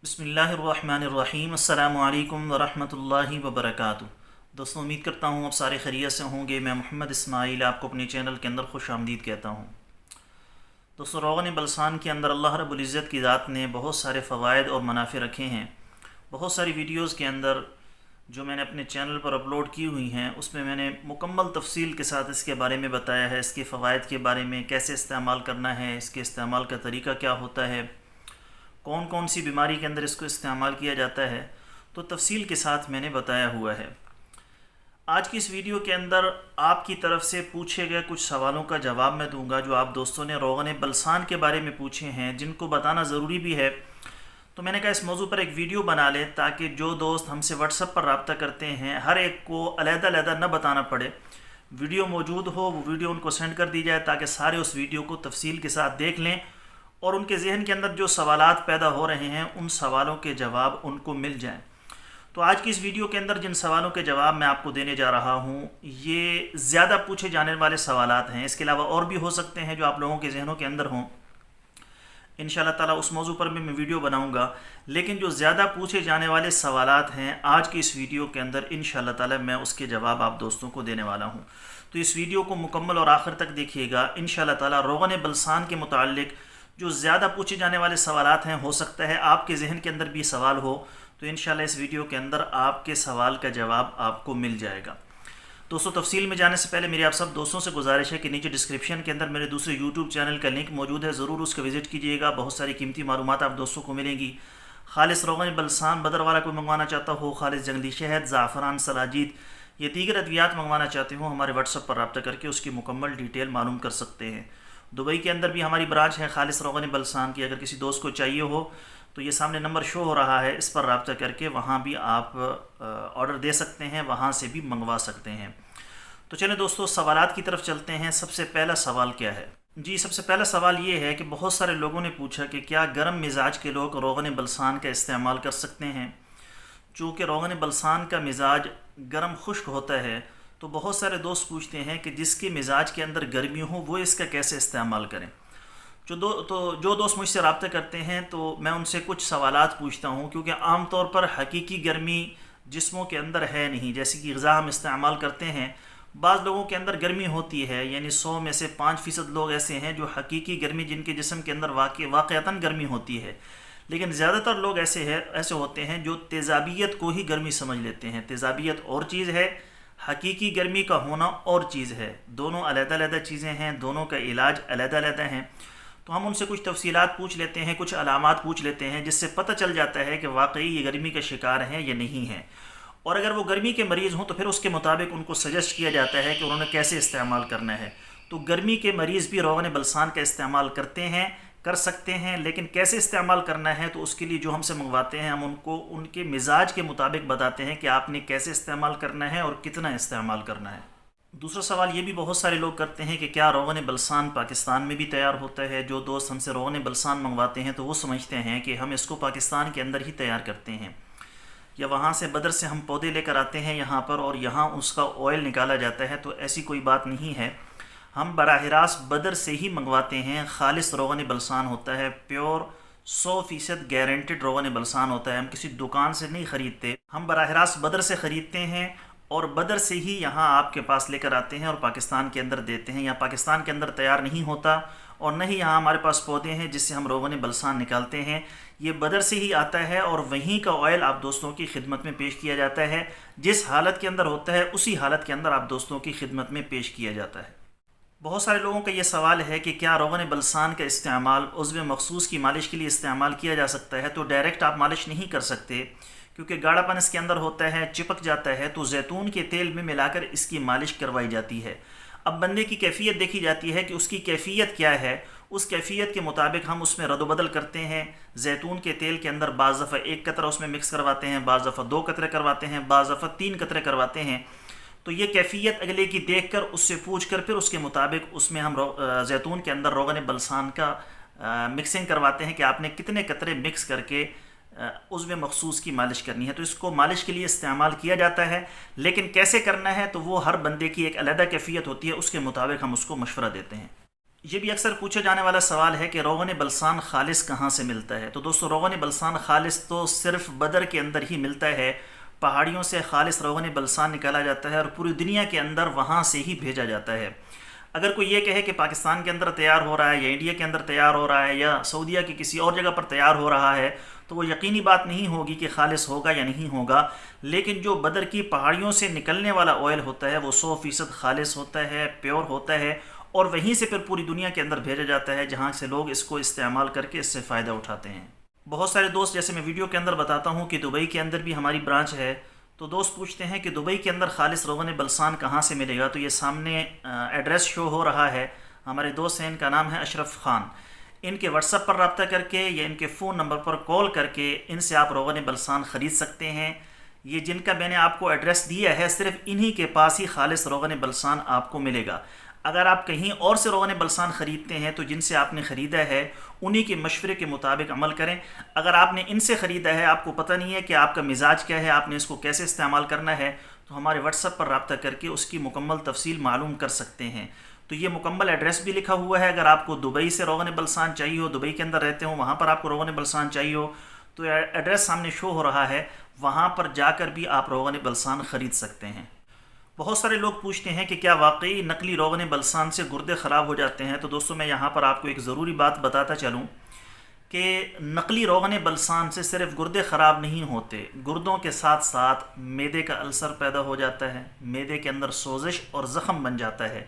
بسم اللہ الرحمن الرحیم۔ السلام علیکم ورحمۃ اللہ وبرکاتہ۔ دوستوں، امید کرتا ہوں آپ سارے خیریت سے ہوں گے۔ میں محمد اسماعیل آپ کو اپنے چینل کے اندر خوش آمدید کہتا ہوں۔ دوستوں، روغن بلسان کے اندر اللہ رب العزت کی ذات نے بہت سارے فوائد اور منافع رکھے ہیں۔ بہت ساری ویڈیوز کے اندر جو میں نے اپنے چینل پر اپلوڈ کی ہوئی ہیں، اس میں نے مکمل تفصیل کے ساتھ اس کے بارے میں بتایا ہے، اس کے فوائد کے بارے میں، کیسے استعمال کرنا ہے، اس کے استعمال کا طریقہ کیا ہوتا ہے، کون کون سی بیماری کے اندر اس کو استعمال کیا جاتا ہے، تو تفصیل کے ساتھ میں نے بتایا ہوا ہے۔ آج کی اس ویڈیو کے اندر آپ کی طرف سے پوچھے گئے کچھ سوالوں کا جواب میں دوں گا جو آپ دوستوں نے روغن بلسان کے بارے میں پوچھے ہیں، جن کو بتانا ضروری بھی ہے۔ تو میں نے کہا اس موضوع پر ایک ویڈیو بنا لیں تاکہ جو دوست ہم سے واٹس ایپ پر رابطہ کرتے ہیں ہر ایک کو علیحدہ علیحدہ نہ بتانا پڑے۔ ویڈیو موجود ہو، وہ ویڈیو ان کو سینڈ کر دی جائے تاکہ سارے اس ویڈیو کو تفصیل کے ساتھ دیکھ لیں اور ان کے ذہن کے اندر جو سوالات پیدا ہو رہے ہیں ان سوالوں کے جواب ان کو مل جائیں۔ تو آج کی اس ویڈیو کے اندر جن سوالوں کے جواب میں آپ کو دینے جا رہا ہوں، یہ زیادہ پوچھے جانے والے سوالات ہیں۔ اس کے علاوہ اور بھی ہو سکتے ہیں جو آپ لوگوں کے ذہنوں کے اندر ہوں۔ انشاءاللہ تعالیٰ اس موضوع پر بھی میں ویڈیو بناؤں گا، لیکن جو زیادہ پوچھے جانے والے سوالات ہیں آج کی اس ویڈیو کے اندر انشاءاللہ تعالیٰ میں اس کے جواب آپ دوستوں کو دینے والا ہوں۔ تو اس ویڈیو کو مکمل اور آخر تک دیکھیے گا۔ انشاءاللہ تعالیٰ روغن بلسان کے متعلق جو زیادہ پوچھے جانے والے سوالات ہیں، ہو سکتا ہے آپ کے ذہن کے اندر بھی سوال ہو، تو انشاءاللہ اس ویڈیو کے اندر آپ کے سوال کا جواب آپ کو مل جائے گا۔ دوستوں، تفصیل میں جانے سے پہلے میری آپ سب دوستوں سے گزارش ہے کہ نیچے ڈسکرپشن کے اندر میرے دوسرے یوٹیوب چینل کا لنک موجود ہے، ضرور اس کو وزٹ کیجیے گا۔ بہت ساری قیمتی معلومات آپ دوستوں کو ملیں گی۔ خالص روغن بلسان بدر والا کوئی منگوانا چاہتا ہو، خالص جنگلی شہد، زعفران، سلاجید یا دیگر ادویات منگوانا چاہتے ہوں، ہمارے واٹس ایپ پر رابطہ کر کے اس کی مکمل ڈیٹیل معلوم کر سکتے ہیں۔ دبئی کے اندر بھی ہماری برانچ ہے خالص روغن بلسان کی۔ اگر کسی دوست کو چاہیے ہو تو یہ سامنے نمبر شو ہو رہا ہے، اس پر رابطہ کر کے وہاں بھی آپ آرڈر دے سکتے ہیں، وہاں سے بھی منگوا سکتے ہیں۔ تو چلیں دوستوں، سوالات کی طرف چلتے ہیں۔ سب سے پہلا سوال کیا ہے؟ جی، سب سے پہلا سوال یہ ہے کہ بہت سارے لوگوں نے پوچھا کہ کیا گرم مزاج کے لوگ روغن بلسان کا استعمال کر سکتے ہیں؟ چونکہ روغن بلسان کا مزاج گرم خشک ہوتا ہے، تو بہت سارے دوست پوچھتے ہیں کہ جس کے مزاج کے اندر گرمی ہو وہ اس کا کیسے استعمال کریں۔ جو دوست مجھ سے رابطہ کرتے ہیں تو میں ان سے کچھ سوالات پوچھتا ہوں، کیونکہ عام طور پر حقیقی گرمی جسموں کے اندر ہے نہیں۔ جیسے کہ غذا ہم استعمال کرتے ہیں، بعض لوگوں کے اندر گرمی ہوتی ہے، یعنی 100 میں سے 5% لوگ ایسے ہیں جو حقیقی گرمی جن کے جسم کے اندر واقعتاً گرمی ہوتی ہے، لیکن زیادہ تر لوگ ایسے ہوتے ہیں جو تیزابیت کو ہی گرمی سمجھ لیتے ہیں۔ تیزابیت اور چیز ہے، حقیقی گرمی کا ہونا اور چیز ہے، دونوں علیحدہ علیحدہ چیزیں ہیں، دونوں کا علاج علیحدہ علیحدہ ہیں۔ تو ہم ان سے کچھ تفصیلات پوچھ لیتے ہیں، کچھ علامات پوچھ لیتے ہیں، جس سے پتہ چل جاتا ہے کہ واقعی یہ گرمی کا شکار ہیں یا نہیں ہیں، اور اگر وہ گرمی کے مریض ہوں تو پھر اس کے مطابق ان کو سجیسٹ کیا جاتا ہے کہ انہوں نے کیسے استعمال کرنا ہے۔ تو گرمی کے مریض بھی روغن بلسان کا استعمال کرتے ہیں، کر سکتے ہیں، لیکن کیسے استعمال کرنا ہے تو اس کے لیے جو ہم سے منگواتے ہیں ہم ان کو ان کے مزاج کے مطابق بتاتے ہیں کہ آپ نے کیسے استعمال کرنا ہے اور کتنا استعمال کرنا ہے۔ دوسرا سوال یہ بھی بہت سارے لوگ کرتے ہیں کہ کیا روغن بلسان پاکستان میں بھی تیار ہوتا ہے؟ جو دوست ہم سے روغن بلسان منگواتے ہیں تو وہ سمجھتے ہیں کہ ہم اس کو پاکستان کے اندر ہی تیار کرتے ہیں، یا وہاں سے بدر سے ہم پودے لے کر آتے ہیں یہاں پر اور یہاں اس کا آئل نکالا جاتا ہے۔ تو ایسی کوئی بات نہیں ہے، ہم براہ راست بدر سے ہی منگواتے ہیں۔ خالص روغن بلسان ہوتا ہے، پیور 100% گارنٹیڈ روغن بلسان ہوتا ہے، ہم کسی دکان سے نہیں خریدتے، ہم براہ راست بدر سے خریدتے ہیں اور بدر سے ہی یہاں آپ کے پاس لے کر آتے ہیں اور پاکستان کے اندر دیتے ہیں۔ یا پاکستان کے اندر تیار نہیں ہوتا اور نہ ہی یہاں ہمارے پاس پودے ہیں جس سے ہم روغن بلسان نکالتے ہیں، یہ بدر سے ہی آتا ہے اور وہیں کا آئل آپ دوستوں کی خدمت میں پیش کیا جاتا ہے۔ جس حالت کے اندر ہوتا ہے اسی حالت کے اندر آپ دوستوں کی خدمت میں پیش کیا جاتا ہے۔ بہت سارے لوگوں کا یہ سوال ہے کہ کیا روغن بلسان کا استعمال عضو مخصوص کی مالش کے لیے استعمال کیا جا سکتا ہے؟ تو ڈائریکٹ آپ مالش نہیں کر سکتے، کیونکہ گاڑھا پن اس کے اندر ہوتا ہے، چپک جاتا ہے، تو زیتون کے تیل میں ملا کر اس کی مالش کروائی جاتی ہے۔ اب بندے کی کیفیت دیکھی جاتی ہے کہ اس کی کیفیت کیا ہے، اس کیفیت کے مطابق ہم اس میں رد و بدل کرتے ہیں۔ زیتون کے تیل کے اندر بعض دفعہ 1 قطرہ اس میں مکس کرواتے ہیں، بعض دفعہ 2 قطرے کرواتے ہیں، بعض دفعہ 3 قطرے کرواتے ہیں۔ تو یہ کیفیت اگلے کی دیکھ کر اس سے پوچھ کر پھر اس کے مطابق اس میں ہم زیتون کے اندر روغن بلسان کا مکسنگ کرواتے ہیں کہ آپ نے کتنے قطرے مکس کر کے عضو مخصوص کی مالش کرنی ہے۔ تو اس کو مالش کے لیے استعمال کیا جاتا ہے، لیکن کیسے کرنا ہے تو وہ ہر بندے کی ایک علیحدہ کیفیت ہوتی ہے، اس کے مطابق ہم اس کو مشورہ دیتے ہیں۔ یہ بھی اکثر پوچھا جانے والا سوال ہے کہ روغن بلسان خالص کہاں سے ملتا ہے؟ تو دوستو روغن بلسان خالص تو صرف بدر کے اندر ہی ملتا ہے۔ پہاڑیوں سے خالص روغن بلسان نکالا جاتا ہے اور پوری دنیا کے اندر وہاں سے ہی بھیجا جاتا ہے۔ اگر کوئی یہ کہے کہ پاکستان کے اندر تیار ہو رہا ہے یا انڈیا کے اندر تیار ہو رہا ہے یا سعودیہ کی کسی اور جگہ پر تیار ہو رہا ہے تو وہ یقینی بات نہیں ہوگی کہ خالص ہوگا یا نہیں ہوگا، لیکن جو بدر کی پہاڑیوں سے نکلنے والا آئل ہوتا ہے وہ 100% خالص ہوتا ہے، پیور ہوتا ہے، اور وہیں سے پھر پوری دنیا کے اندر بھیجا جاتا ہے جہاں سے لوگ اس کو استعمال کر کے اس سے فائدہ اٹھاتے ہیں۔ بہت سارے دوست، جیسے میں ویڈیو کے اندر بتاتا ہوں کہ دبئی کے اندر بھی ہماری برانچ ہے، تو دوست پوچھتے ہیں کہ دبئی کے اندر خالص روغن بلسان کہاں سے ملے گا؟ تو یہ سامنے ایڈریس شو ہو رہا ہے، ہمارے دوست ہیں، ان کا نام ہے اشرف خان۔ ان کے واٹس ایپ پر رابطہ کر کے یا ان کے فون نمبر پر کال کر کے ان سے آپ روغن بلسان خرید سکتے ہیں۔ یہ جن کا میں نے آپ کو ایڈریس دیا ہے صرف انہی کے پاس ہی خالص روغن بلسان آپ کو ملے گا۔ اگر آپ کہیں اور سے روغن بلسان خریدتے ہیں تو جن سے آپ نے خریدا ہے انہی کے مشورے کے مطابق عمل کریں۔ اگر آپ نے ان سے خریدا ہے، آپ کو پتہ نہیں ہے کہ آپ کا مزاج کیا ہے، آپ نے اس کو کیسے استعمال کرنا ہے، تو ہمارے واٹس ایپ پر رابطہ کر کے اس کی مکمل تفصیل معلوم کر سکتے ہیں۔ تو یہ مکمل ایڈریس بھی لکھا ہوا ہے، اگر آپ کو دبئی سے روغن بلسان چاہیے ہو، دبئی کے اندر رہتے ہو، وہاں پر آپ کو روغن بلسان چاہیے ہو، تو ایڈریس سامنے شو ہو رہا ہے، وہاں پر جا کر بھی آپ روغن بلسان خرید سکتے ہیں۔ بہت سارے لوگ پوچھتے ہیں کہ کیا واقعی نقلی روغن بلسان سے گردے خراب ہو جاتے ہیں؟ تو دوستوں میں یہاں پر آپ کو ایک ضروری بات بتاتا چلوں کہ نقلی روغن بلسان سے صرف گردے خراب نہیں ہوتے، گردوں کے ساتھ ساتھ معدے کا السر پیدا ہو جاتا ہے، معدے کے اندر سوزش اور زخم بن جاتا ہے،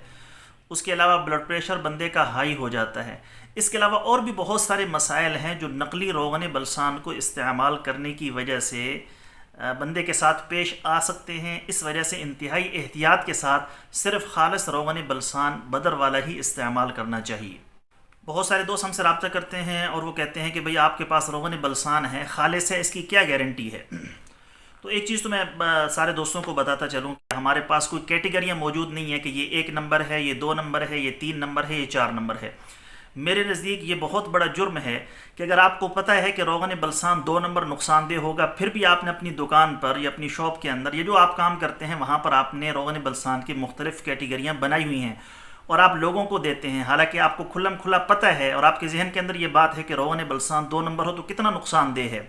اس کے علاوہ بلڈ پریشر بندے کا ہائی ہو جاتا ہے۔ اس کے علاوہ اور بھی بہت سارے مسائل ہیں جو نقلی روغن بلسان کو استعمال کرنے کی وجہ سے بندے کے ساتھ پیش آ سکتے ہیں۔ اس وجہ سے انتہائی احتیاط کے ساتھ صرف خالص روغن بلسان بدر والا ہی استعمال کرنا چاہیے۔ بہت سارے دوست ہم سے رابطہ کرتے ہیں اور وہ کہتے ہیں کہ بھئی آپ کے پاس روغن بلسان ہے، خالص ہے، اس کی کیا گارنٹی ہے؟ تو ایک چیز تو میں سارے دوستوں کو بتاتا چلوں کہ ہمارے پاس کوئی کیٹیگریاں موجود نہیں ہیں کہ یہ 1 نمبر ہے، یہ 2 نمبر ہے، یہ 3 نمبر ہے، یہ 4 نمبر ہے۔ میرے نزدیک یہ بہت بڑا جرم ہے کہ اگر آپ کو پتہ ہے کہ روغن بلسان 2 نمبر نقصان دہ ہوگا، پھر بھی آپ نے اپنی دکان پر یا اپنی شاپ کے اندر، یہ جو آپ کام کرتے ہیں وہاں پر آپ نے روغن بلسان کی مختلف کیٹیگریاں بنائی ہوئی ہیں اور آپ لوگوں کو دیتے ہیں، حالانکہ آپ کو کھلم کھلا پتہ ہے اور آپ کے ذہن کے اندر یہ بات ہے کہ روغن بلسان 2 نمبر ہو تو کتنا نقصان دہ ہے۔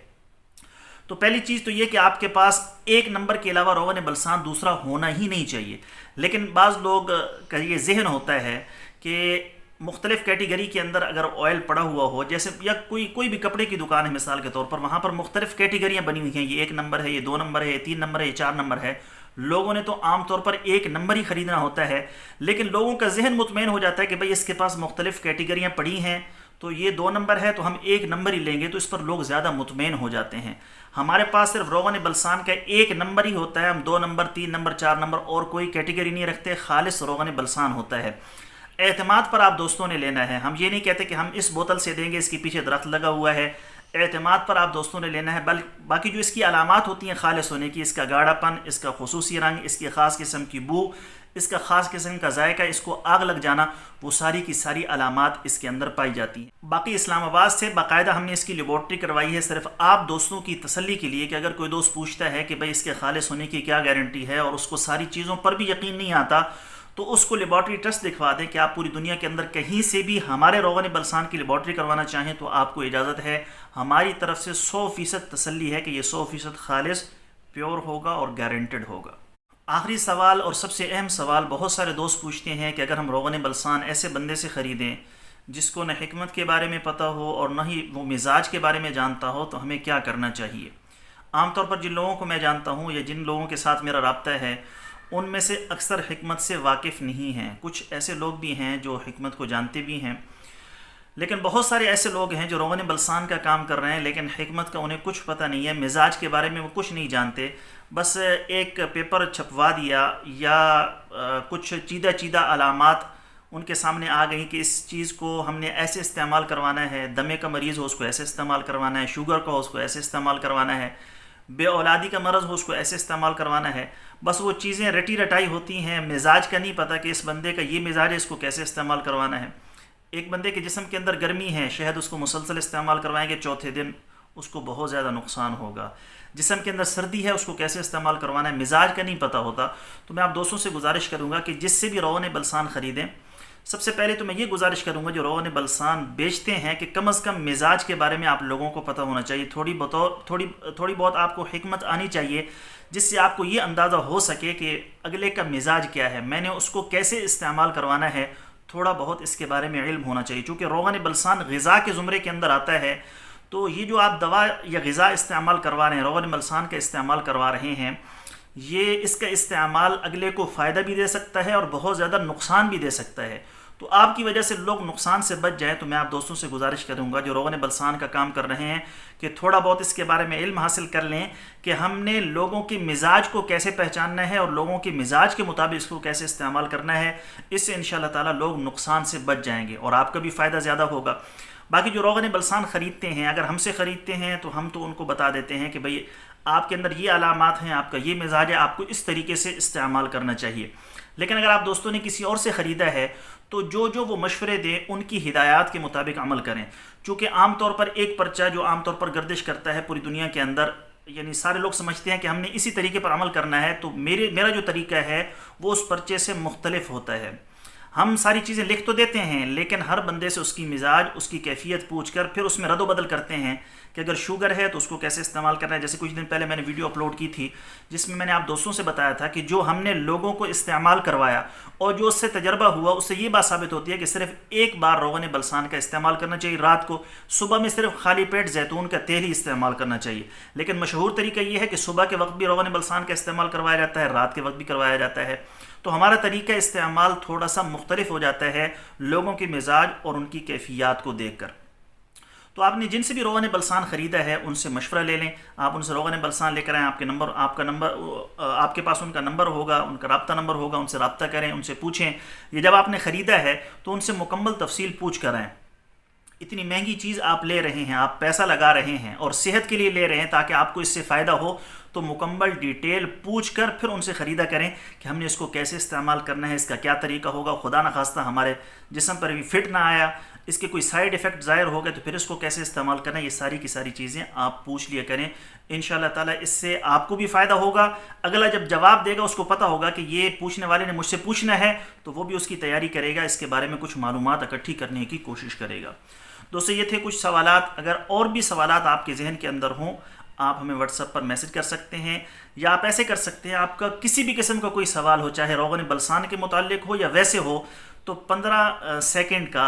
تو پہلی چیز تو یہ کہ آپ کے پاس 1 نمبر کے علاوہ روغن بلسان دوسرا ہونا ہی نہیں چاہیے، لیکن بعض لوگ کا یہ ذہن ہوتا ہے کہ مختلف کیٹیگری کے اندر اگر آئل پڑا ہوا ہو، جیسے یا کوئی بھی کپڑے کی دکان ہے مثال کے طور پر، وہاں پر مختلف کیٹیگریاں بنی ہوئی ہیں، یہ 1 نمبر ہے، یہ 2 نمبر ہے، یہ 3 نمبر ہے، یہ 4 نمبر ہے۔ لوگوں نے تو عام طور پر 1 نمبر ہی خریدنا ہوتا ہے، لیکن لوگوں کا ذہن مطمئن ہو جاتا ہے کہ بھئی اس کے پاس مختلف کیٹیگریاں پڑی ہیں تو یہ 2 نمبر ہے تو ہم 1 نمبر ہی لیں گے، تو اس پر لوگ زیادہ مطمئن ہو جاتے ہیں۔ ہمارے پاس صرف روغن بلسان کا 1 نمبر ہی ہوتا ہے، ہم 2 نمبر، 3 نمبر، 4 نمبر اور کوئی کیٹیگری نہیں رکھتے، خالص روغن بلسان ہوتا ہے۔ اعتماد پر آپ دوستوں نے لینا ہے، ہم یہ نہیں کہتے کہ ہم اس بوتل سے دیں گے، اس کے پیچھے درخت لگا ہوا ہے، اعتماد پر آپ دوستوں نے لینا ہے۔ باقی جو اس کی علامات ہوتی ہیں خالص ہونے کی، اس کا گاڑھا پن، اس کا خصوصی رنگ، اس کی خاص قسم کی بو، اس کا خاص قسم کا ذائقہ، اس کو آگ لگ جانا، وہ ساری کی ساری علامات اس کے اندر پائی جاتی ہیں۔ باقی اسلام آباد سے باقاعدہ ہم نے اس کی لیبارٹری کروائی ہے صرف آپ دوستوں کی تسلی کے لیے کہ اگر کوئی دوست پوچھتا ہے کہ بھئی اس کے خالص ہونے کی کیا گارنٹی ہے اور اس کو ساری چیزوں پر بھی یقین نہیں آتا تو اس کو لیبارٹری ٹیسٹ دکھوا دیں کہ آپ پوری دنیا کے اندر کہیں سے بھی ہمارے روغن بلسان کی لیبارٹری کروانا چاہیں تو آپ کو اجازت ہے۔ ہماری طرف سے 100% تسلی ہے کہ یہ 100% خالص پیور ہوگا اور گارنٹڈ ہوگا۔ آخری سوال اور سب سے اہم سوال بہت سارے دوست پوچھتے ہیں کہ اگر ہم روغن بلسان ایسے بندے سے خریدیں جس کو نہ حکمت کے بارے میں پتہ ہو اور نہ ہی وہ مزاج کے بارے میں جانتا ہو تو ہمیں کیا کرنا چاہیے؟ عام طور پر جن لوگوں کو میں جانتا ہوں یا جن لوگوں کے ساتھ میرا رابطہ ہے ان میں سے اکثر حکمت سے واقف نہیں ہیں۔ کچھ ایسے لوگ بھی ہیں جو حکمت کو جانتے بھی ہیں، لیکن بہت سارے ایسے لوگ ہیں جو روغن بلسان کا کام کر رہے ہیں لیکن حکمت کا انہیں کچھ پتہ نہیں ہے، مزاج کے بارے میں وہ کچھ نہیں جانتے، بس ایک پیپر چھپوا دیا یا کچھ چیدہ علامات ان کے سامنے آ گئی کہ اس چیز کو ہم نے ایسے استعمال کروانا ہے، دمے کا مریض ہو اس کو ایسے استعمال کروانا ہے، شوگر کا ہو اس کو ایسے استعمال کروانا ہے، بے اولادی کا مرض ہو اس کو ایسے استعمال کروانا ہے، بس وہ چیزیں رٹی رٹائی ہوتی ہیں، مزاج کا نہیں پتہ کہ اس بندے کا یہ مزاج ہے، اس کو کیسے استعمال کروانا ہے۔ ایک بندے کے جسم کے اندر گرمی ہے، شہد اس کو مسلسل استعمال کروائیں گے، چوتھے دن اس کو بہت زیادہ نقصان ہوگا۔ جسم کے اندر سردی ہے، اس کو کیسے استعمال کروانا ہے، مزاج کا نہیں پتہ ہوتا۔ تو میں آپ دوستوں سے گزارش کروں گا کہ جس سے بھی روغن بلسان خریدیں سب سے پہلے تو میں یہ گزارش کروں گا جو روغن بلسان بیچتے ہیں کہ کم از کم مزاج کے بارے میں آپ لوگوں کو پتہ ہونا چاہیے، تھوڑی بہت آپ کو حکمت آنی چاہیے، جس سے آپ کو یہ اندازہ ہو سکے کہ اگلے کا مزاج کیا ہے، میں نے اس کو کیسے استعمال کروانا ہے، تھوڑا بہت اس کے بارے میں علم ہونا چاہیے۔ چونکہ روغن بلسان غذا کے زمرے کے اندر آتا ہے، تو یہ جو آپ دوا یا غذا استعمال کروا رہے ہیں، روغن بلسان کا استعمال کروا رہے ہیں، یہ اس کا استعمال اگلے کو فائدہ بھی دے سکتا ہے اور بہت زیادہ نقصان بھی دے سکتا ہے۔ تو آپ کی وجہ سے لوگ نقصان سے بچ جائیں تو میں آپ دوستوں سے گزارش کروں گا جو روغن بلسان کا کام کر رہے ہیں کہ تھوڑا بہت اس کے بارے میں علم حاصل کر لیں کہ ہم نے لوگوں کی مزاج کو کیسے پہچاننا ہے اور لوگوں کے مزاج کے مطابق اس کو کیسے استعمال کرنا ہے۔ اس سے انشاءاللہ تعالی لوگ نقصان سے بچ جائیں گے اور آپ کا بھی فائدہ زیادہ ہوگا۔ باقی جو روغن بلسان خریدتے ہیں، اگر ہم سے خریدتے ہیں تو ہم تو ان کو بتا دیتے ہیں کہ بھئی آپ کے اندر یہ علامات ہیں، آپ کا یہ مزاج ہے، آپ کو اس طریقے سے استعمال کرنا چاہیے۔ لیکن اگر آپ دوستوں نے کسی اور سے خریدا ہے تو جو وہ مشورے دیں ان کی ہدایات کے مطابق عمل کریں۔ چونکہ عام طور پر ایک پرچہ جو عام طور پر گردش کرتا ہے پوری دنیا کے اندر، یعنی سارے لوگ سمجھتے ہیں کہ ہم نے اسی طریقے پر عمل کرنا ہے، تو میرا جو طریقہ ہے وہ اس پرچے سے مختلف ہوتا ہے۔ ہم ساری چیزیں لکھ تو دیتے ہیں لیکن ہر بندے سے اس کی مزاج، اس کی کیفیت پوچھ کر پھر اس میں رد و بدل کرتے ہیں کہ اگر شوگر ہے تو اس کو کیسے استعمال کرنا ہے۔ جیسے کچھ دن پہلے میں نے ویڈیو اپلوڈ کی تھی جس میں نے آپ دوستوں سے بتایا تھا کہ جو ہم نے لوگوں کو استعمال کروایا اور جو اس سے تجربہ ہوا، اس سے یہ بات ثابت ہوتی ہے کہ صرف ایک بار روغن بلسان کا استعمال کرنا چاہیے رات کو، صبح میں صرف خالی پیٹ زیتون کا تیل ہی استعمال کرنا چاہیے۔ لیکن مشہور طریقہ یہ ہے کہ صبح کے وقت بھی روغن بلسان کا استعمال کروایا جاتا ہے، رات کے وقت بھی کروایا جاتا ہے۔ تو ہمارا طریقہ استعمال تھوڑا سا مختلف ہو جاتا ہے لوگوں کے مزاج اور ان کی کیفیات کو دیکھ کر۔ تو آپ نے جن سے بھی روغن بلسان خریدا ہے ان سے مشورہ لے لیں، آپ ان سے روغن بلسان لے کر آئیں، آپ کے پاس ان کا نمبر ہوگا، ان کا رابطہ نمبر ہوگا، ان سے رابطہ کریں، ان سے پوچھیں۔ یہ جب آپ نے خریدا ہے تو ان سے مکمل تفصیل پوچھ کر آئیں۔ اتنی مہنگی چیز آپ لے رہے ہیں، آپ پیسہ لگا رہے ہیں اور صحت کے لیے لے رہے ہیں تاکہ آپ کو اس سے فائدہ ہو، تو مکمل ڈیٹیل پوچھ کر پھر ان سے خریدا کریں کہ ہم نے اس کو کیسے استعمال کرنا ہے، اس کا کیا طریقہ ہوگا، خدا نخواستہ ہمارے جسم پر بھی فٹ نہ آیا، اس کے کوئی سائیڈ ایفیکٹ ظاہر ہو گئے تو پھر اس کو کیسے استعمال کرنا ہے، یہ ساری کی ساری چیزیں آپ پوچھ لیا کریں۔ انشاءاللہ تعالی اس سے آپ کو بھی فائدہ ہوگا، اگلا جب جواب دے گا اس کو پتہ ہوگا کہ یہ پوچھنے والے نے مجھ سے پوچھنا ہے، تو وہ بھی اس کی تیاری کرے گا، اس کے بارے میں کچھ معلومات اکٹھی کرنے کی کوشش کرے گا۔ دوستو یہ تھے کچھ سوالات، اگر اور بھی سوالات آپ کے ذہن کے اندر ہوں آپ ہمیں واٹس ایپ پر میسج کر سکتے ہیں، یا آپ ایسے کر سکتے ہیں آپ کا کسی بھی قسم کا کوئی سوال ہو، چاہے روغن بلسان کے متعلق ہو یا ویسے ہو، تو 15 سیکنڈ کا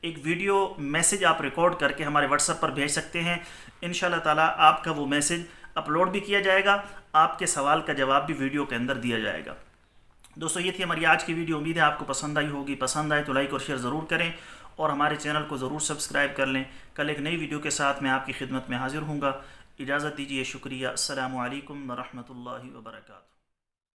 ایک ویڈیو میسج آپ ریکارڈ کر کے ہمارے واٹس ایپ پر بھیج سکتے ہیں۔ انشاءاللہ تعالی آپ کا وہ میسج اپلوڈ بھی کیا جائے گا، آپ کے سوال کا جواب بھی ویڈیو کے اندر دیا جائے گا۔ دوستو یہ تھی ہماری آج کی ویڈیو، امید ہے آپ کو پسند آئی ہوگی، پسند آئے تو لائک اور شیئر ضرور کریں اور ہمارے چینل کو ضرور سبسکرائب کر لیں۔ کل ایک نئی ویڈیو کے ساتھ میں آپ کی خدمت میں حاضر ہوں گا، اجازت دیجیے، شکریہ، السلام علیکم ورحمۃ اللہ وبرکاتہ۔